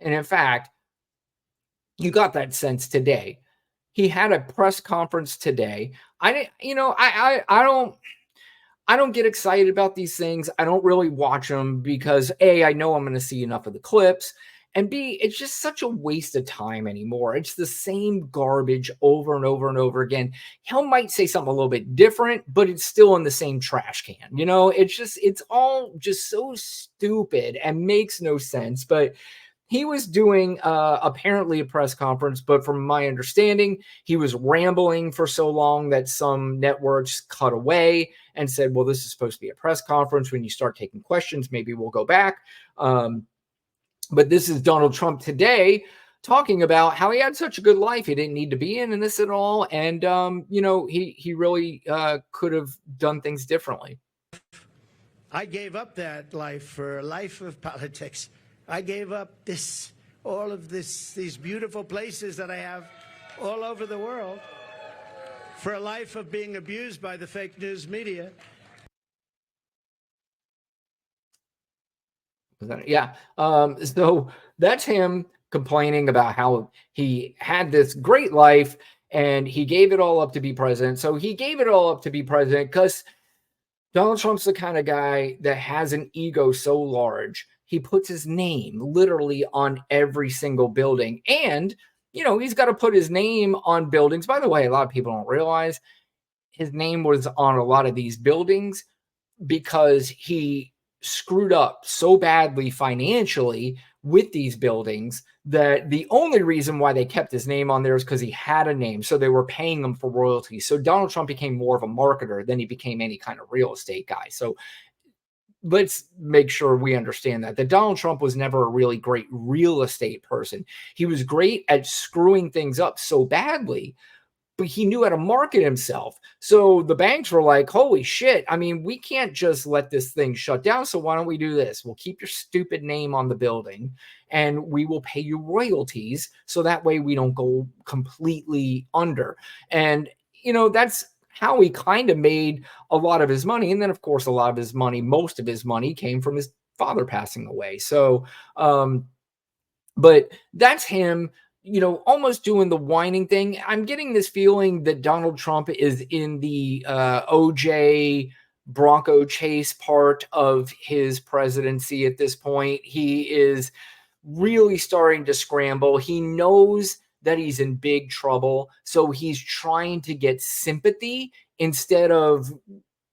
And in fact, you got that sense today. He had a press conference today. I didn't, I don't get excited about these things. I don't really watch them because A, I know I'm going to see enough of the clips. And B, it's just such a waste of time anymore. It's the same garbage over and over and over again. He might say something a little bit different, but it's still in the same trash can. It's all just so stupid and makes no sense. But he was doing apparently a press conference, but from my understanding, he was rambling for so long that some networks cut away and said, well, this is supposed to be a press conference. When you start taking questions, maybe we'll go back. But this is Donald Trump today talking about how he had such a good life. He didn't need to be in this at all. And, he really could have done things differently. I gave up that life for a life of politics. I gave up all of these beautiful places that I have all over the world for a life of being abused by the fake news media. Yeah. So that's him complaining about how he had this great life and he gave it all up to be president. So he gave it all up to be president because Donald Trump's the kind of guy that has an ego so large. He puts his name literally on every single building. And, he's got to put his name on buildings. By the way, a lot of people don't realize his name was on a lot of these buildings because he screwed up so badly financially with these buildings that the only reason why they kept his name on there is because he had a name. So they were paying him for royalties. So Donald Trump became more of a marketer than he became any kind of real estate guy. So let's make sure we understand that Donald Trump was never a really great real estate person. He was great at screwing things up so badly, but he knew how to market himself. So the banks were like, holy shit. I mean, we can't just let this thing shut down. So why don't we do this? We'll keep your stupid name on the building and we will pay you royalties. So that way we don't go completely under. And, that's how he kind of made a lot of his money. And then, of course, most of his money came from his father passing away. So, but that's him, almost doing the whining thing. I'm getting this feeling that Donald Trump is in the OJ Bronco chase part of his presidency at this point. He is really starting to scramble. He knows that he's in big trouble. So he's trying to get sympathy instead of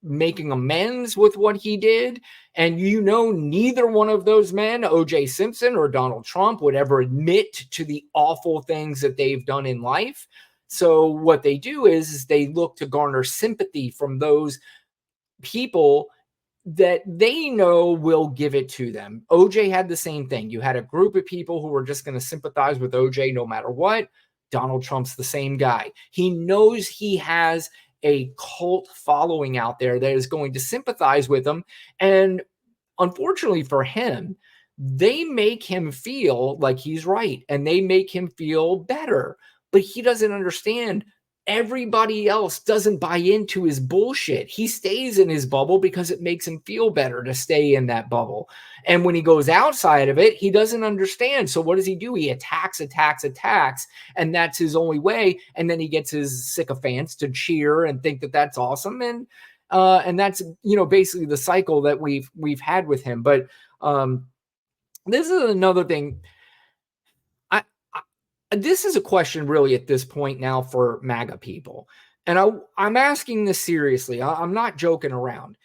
making amends with what he did. And neither one of those men, O.J. Simpson or Donald Trump, would ever admit to the awful things that they've done in life. So what they do is they look to garner sympathy from those people that they know will give it to them. OJ had the same thing. You had a group of people who were just going to sympathize with OJ no matter what. Donald Trump's the same guy. He knows he has a cult following out there that is going to sympathize with him. And unfortunately for him, they make him feel like he's right and they make him feel better. But he doesn't understand. Everybody else doesn't buy into his bullshit. He stays in his bubble because it makes him feel better to stay in that bubble. And when he goes outside of it, he doesn't understand. So what does he do? He attacks. And that's his only way. And then he gets his sycophants to cheer and think that that's awesome. And that's, basically the cycle that we've had with him. But this is another thing. This is a question really at this point now for MAGA people. And I'm asking this seriously. I'm not joking around.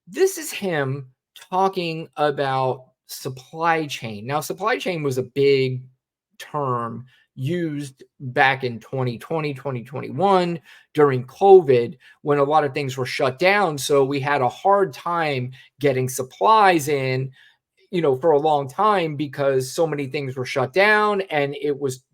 This is him talking about supply chain. Now, supply chain was a big term used back in 2020, 2021 during COVID when a lot of things were shut down. So we had a hard time getting supplies in, for a long time because so many things were shut down and it was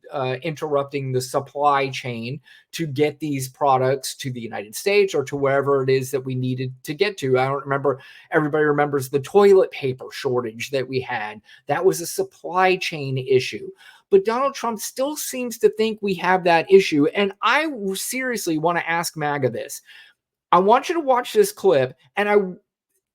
interrupting the supply chain to get these products to the United States or to wherever it is that we needed to get to. I don't remember. Everybody remembers the toilet paper shortage that we had. That was a supply chain issue. But Donald Trump still seems to think we have that issue. And I seriously want to ask MAGA this. I want you to watch this clip and I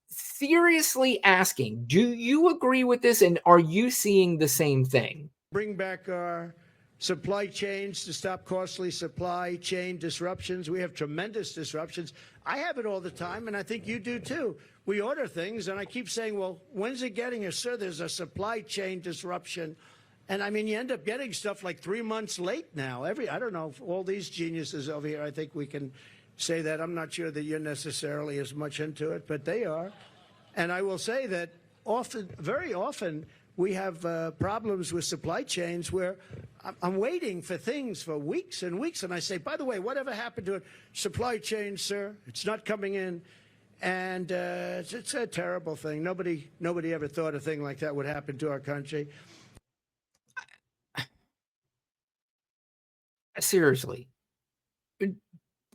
seriously asking, do you agree with this? And are you seeing the same thing? bring back our supply chains to stop costly supply chain disruptions. We have tremendous disruptions. I have it all the time, and I think you do too. We order things, and I keep saying, well, when's it getting here? Sir, there's a supply chain disruption. And I mean, you end up getting stuff like 3 months late now. I don't know, all these geniuses over here, I think we can say that. I'm not sure that you're necessarily as much into it, but they are. And I will say that often, very often, we have problems with supply chains where I'm waiting for things for weeks and weeks. And I say, by the way, whatever happened to a supply chain, sir? It's not coming in. And it's a terrible thing. Nobody ever thought a thing like that would happen to our country. Seriously,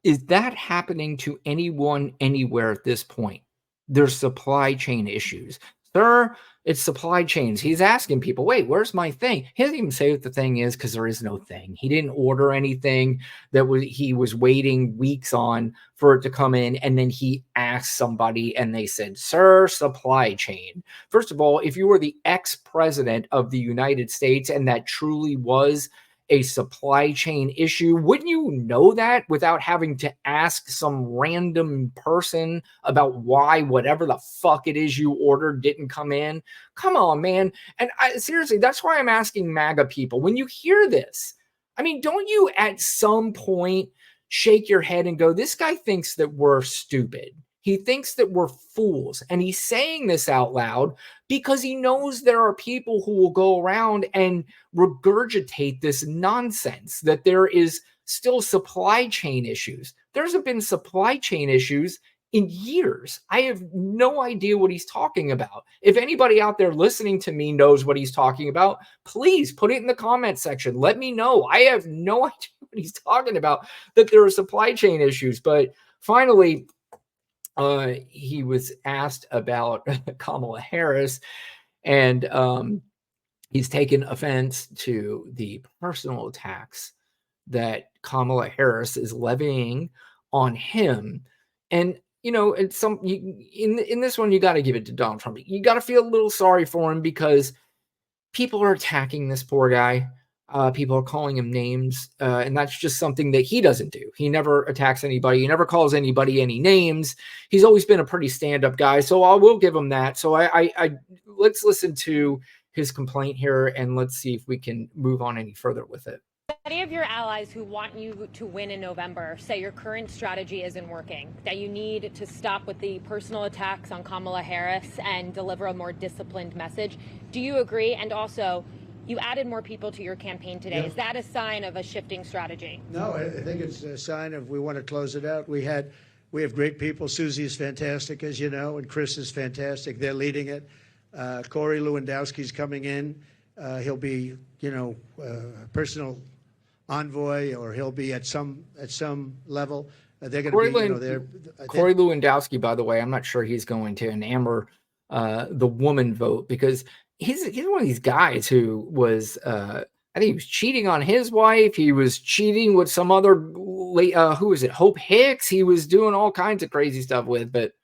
is that happening to anyone anywhere at this point? There's supply chain issues. Sir, it's supply chains. He's asking people, wait, where's my thing? He doesn't even say what the thing is because there is no thing. He didn't order anything that he was waiting weeks on for it to come in. And then he asked somebody and they said, sir, supply chain. First of all, if you were the ex-president of the United States and that truly was a supply chain issue, wouldn't you know that without having to ask some random person about why whatever the fuck it is you ordered didn't come in? Come on, man. And seriously, that's why I'm asking MAGA people, when you hear this, I mean, don't you at some point shake your head and go, this guy thinks that we're stupid. He thinks that we're fools. And he's saying this out loud because he knows there are people who will go around and regurgitate this nonsense that there is still supply chain issues. There's been supply chain issues in years. I have no idea what he's talking about. If anybody out there listening to me knows what he's talking about, please put it in the comment section. Let me know. I have no idea what he's talking about, that there are supply chain issues. But finally, he was asked about Kamala Harris, and he's taken offense to the personal attacks that Kamala Harris is levying on him. And it's in this one, you got to give it to Donald Trump. You got to feel a little sorry for him because people are attacking this poor guy. People are calling him names, and that's just something that he doesn't do. He never attacks anybody. He never calls anybody any names. He's always been a pretty stand-up guy, so I will give him that. So I let's listen to his complaint here, and let's see if we can move on any further with it. Many of your allies who want you to win in November say your current strategy isn't working, that you need to stop with the personal attacks on Kamala Harris and deliver a more disciplined message. Do you agree? And also, you added more people to your campaign today. Yeah. Is that a sign of a shifting strategy? No, I think it's a sign of we want to close it out. We have great people. Susie is fantastic, as you know, and Chris is fantastic. They're leading it. Corey Lewandowski's coming in. He'll be, personal envoy, or he'll be at some level. They're going to be, Corey Lewandowski, by the way, I'm not sure he's going to enamor the woman vote, because he's one of these guys who was, I think he was cheating on his wife. He was cheating with some other, who is it? Hope Hicks. He was doing all kinds of crazy stuff with, but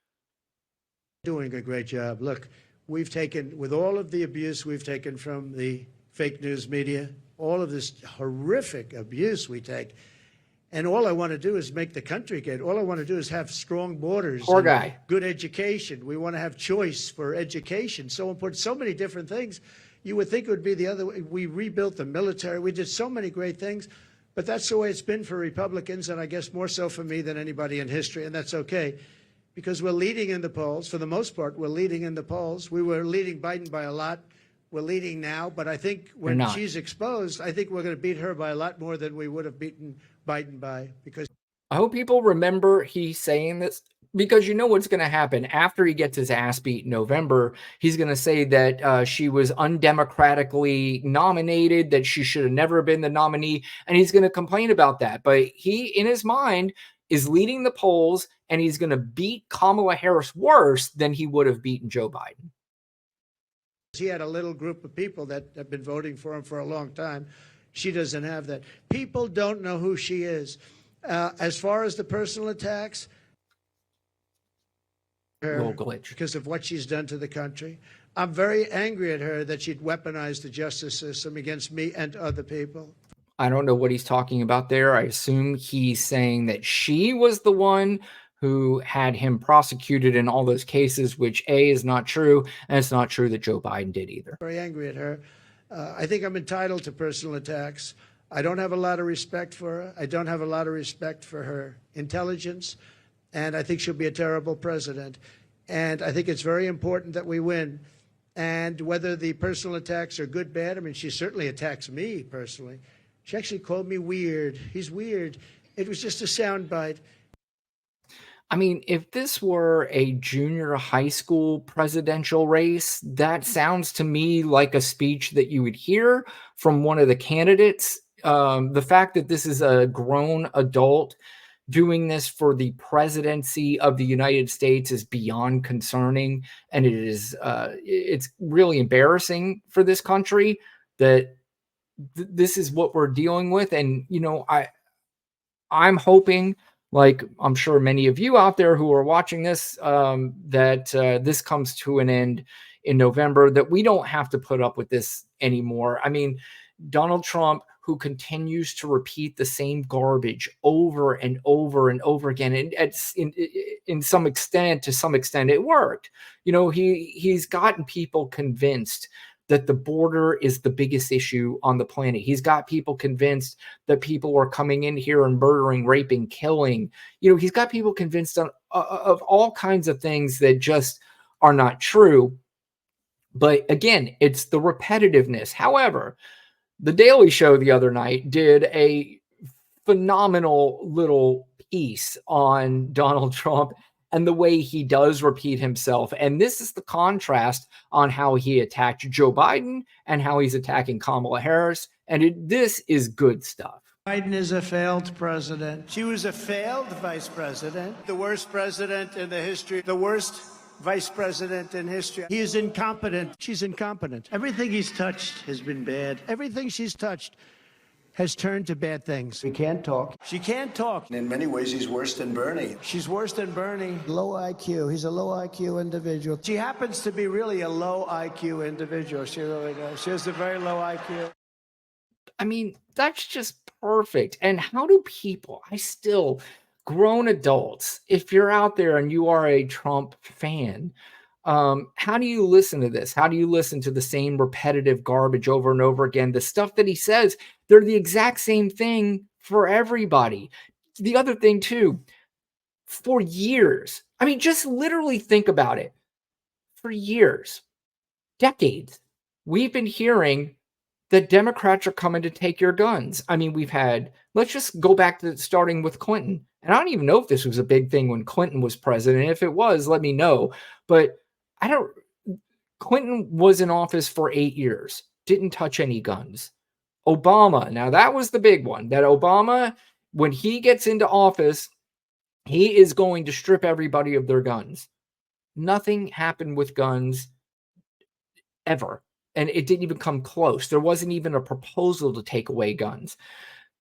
doing a great job. Look, we've taken, with all of the abuse we've taken from the fake news media, all of this horrific abuse we take, and all I want to do is make the country great. All I want to do is have strong borders. Poor guy. Good education. We want to have choice for education. So important. So many different things. You would think it would be the other way. We rebuilt the military. We did so many great things. But that's the way it's been for Republicans, and I guess more so for me than anybody in history, and that's okay. Because we're leading in the polls. For the most part, we're leading in the polls. We were leading Biden by a lot. We're leading now. But I think when she's exposed, I think we're going to beat her by a lot more than we would have beaten Biden by. Because I hope people remember he's saying this, because you know what's going to happen after he gets his ass beat in November. He's going to say that she was undemocratically nominated, that she should have never been the nominee, and he's going to complain about that. But he, in his mind, is leading the polls, and he's going to beat Kamala Harris worse than he would have beaten Joe Biden. He had a little group of people that have been voting for him for a long time. She doesn't have that. People don't know who she is. As far as the personal attacks, little glitch, because of what she's done to the country. I'm very angry at her that she'd weaponized the justice system against me and other people. I don't know what he's talking about there. I assume he's saying that she was the one who had him prosecuted in all those cases, which A, is not true, and it's not true that Joe Biden did either. Very angry at her. I think I'm entitled to personal attacks. I don't have a lot of respect for her. I don't have a lot of respect for her intelligence, and I think she'll be a terrible president. And I think it's very important that we win. And whether the personal attacks are good, bad, I mean, she certainly attacks me personally. She actually called me weird. He's weird. It was just a soundbite. I mean, if this were a junior high school presidential race, that sounds to me like a speech that you would hear from one of the candidates. The fact that this is a grown adult doing this for the presidency of the United States is beyond concerning, and it's really embarrassing for this country that this is what we're dealing with. And I'm hoping, like I'm sure many of you out there who are watching this, that this comes to an end in November, that we don't have to put up with this anymore. I mean, Donald Trump, who continues to repeat the same garbage over and over and over again, and in some extent, to some extent, it worked. He's gotten people convinced that the border is the biggest issue on the planet. He's got people convinced that people are coming in here and murdering, raping, killing. He's got people convinced of all kinds of things that just are not true. But again, it's the repetitiveness. However, The Daily Show the other night did a phenomenal little piece on Donald Trump and the way he does repeat himself. And this is the contrast on how he attacked Joe Biden and how he's attacking Kamala Harris. And this is good stuff. Biden is a failed president. She was a failed vice president, the worst president in the history, the worst vice president in history. He is incompetent. She's incompetent. Everything he's touched has been bad. Everything she's touched has turned to bad things. He can't talk. She can't talk. In many ways, he's worse than Bernie. She's worse than Bernie. Low IQ. He's a low IQ individual. She happens to be really a low IQ individual. She really does. She has a very low IQ. I mean, that's just perfect. And how do people, grown adults, if you're out there and you are a Trump fan, how do you listen to this? How do you listen to the same repetitive garbage over and over again? The stuff that he says, they're the exact same thing for everybody. The other thing too, for years, I mean, just literally think about it. For years, decades, we've been hearing that Democrats are coming to take your guns. I mean, let's just go back to starting with Clinton. And I don't even know if this was a big thing when Clinton was president. If it was, let me know. But Clinton was in office for 8 years, didn't touch any guns. Obama, now that was the big one, that Obama, when he gets into office, he is going to strip everybody of their guns. Nothing happened with guns ever. And it didn't even come close. There wasn't even a proposal to take away guns.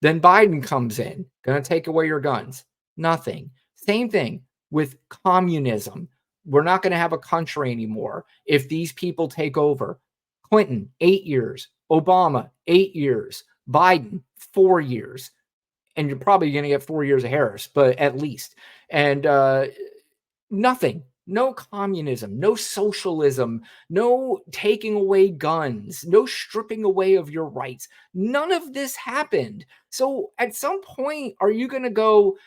Then Biden comes in, going to take away your guns. Nothing. Same thing with communism. We're not going to have a country anymore if these people take over. Clinton, 8 years. Obama, 8 years. Biden, 4 years. And you're probably going to get 4 years of Harris, but at least. And nothing. No communism, no socialism, no taking away guns, no stripping away of your rights. None of this happened. So at some point, are you going to go,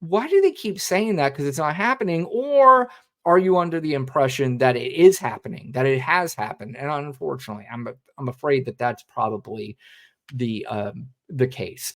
why do they keep saying that? Because it's not happening. Or are you under the impression that it is happening, that it has happened? And unfortunately, I'm afraid that that's probably the case.